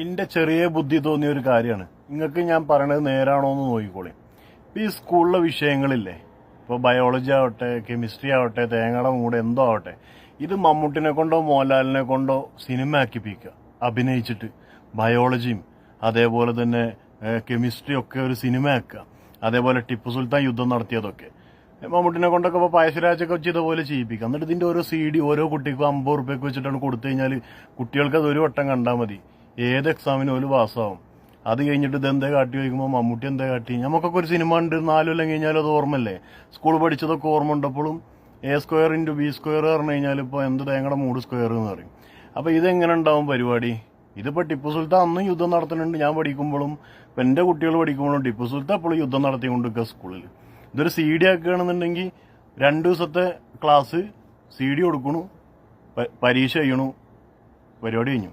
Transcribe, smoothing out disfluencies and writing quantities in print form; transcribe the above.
എന്റെ ചെറിയ ബുദ്ധി തോന്നിയ ഒരു കാര്യമാണ്. നിങ്ങൾക്ക് ഞാൻ പറയണത് നേരാണോ എന്ന് നോക്കിക്കോളി. ഈ സ്കൂളിലെ വിഷയങ്ങളില്ലേ, ഇപ്പോൾ ബയോളജി ആവട്ടെ, കെമിസ്ട്രി ആവട്ടെ, തേങ്ങയുടെ മൂട് എന്തോ ആവട്ടെ, ഇത് മമ്മൂട്ടിനെ കൊണ്ടോ മോഹൻലാലിനെ കൊണ്ടോ സിനിമ ആക്കിപ്പിക്കുക, അഭിനയിച്ചിട്ട് ബയോളജിയും അതേപോലെ തന്നെ കെമിസ്ട്രി ഒക്കെ ഒരു സിനിമ ആക്കുക. അതേപോലെ ടിപ്പു സുൽത്താൻ യുദ്ധം നടത്തിയതൊക്കെ മമ്മൂട്ടിനെ കൊണ്ടൊക്കെ ഇപ്പോൾ പഴശ്ശിരാജൊക്കെ വെച്ച് ഇതുപോലെ ചെയ്യിപ്പിക്കുക. എന്നിട്ട് ഇതിന്റെ ഓരോ CD ഓരോ കുട്ടിക്കും 50 റുപ്യക്ക് വെച്ചിട്ടാണ് കൊടുത്തു കഴിഞ്ഞാൽ കുട്ടികൾക്ക് അത് ഒരു വട്ടം കണ്ടാൽ മതി, ഏത് എക്സാമിനും ഒരു പാസ്സാവും. അത് കഴിഞ്ഞിട്ട് ഇത് എന്താ കാട്ടി വയ്ക്കുമ്പോൾ മമ്മൂട്ടി എന്താ കാട്ടി, നമുക്കൊക്കെ ഒരു സിനിമ ഉണ്ട് 4 കൊല്ലം കഴിഞ്ഞാൽ അത് ഓർമ്മല്ലേ, സ്കൂൾ പഠിച്ചതൊക്കെ ഓർമ്മ ഉണ്ടപ്പോഴും A² × B² പറഞ്ഞു കഴിഞ്ഞാൽ ഇപ്പോൾ എന്ത് തേങ്ങയുടെ മൂട് സ്ക്വയർ എന്ന് പറയും. അപ്പോൾ ഇതെങ്ങനെ ഉണ്ടാവും പരിപാടി? ഇതിപ്പോൾ ടിപ്പു സുൽത്താൻ അന്നും യുദ്ധം നടത്തുന്നുണ്ട്, ഞാൻ പഠിക്കുമ്പോഴും ഇപ്പം എൻ്റെ കുട്ടികൾ പഠിക്കുമ്പോഴും ടിപ്പു സുൽത്താൻ എപ്പോഴും യുദ്ധം നടത്തിക്കൊണ്ടിരിക്കുക സ്കൂളിൽ. ഇതൊരു CD ആക്കുകയാണെന്നുണ്ടെങ്കിൽ 2 ദിവസത്തെ ക്ലാസ് CD കൊടുക്കണു, പരീക്ഷ ചെയ്യണു, പരിപാടി കഴിഞ്ഞു.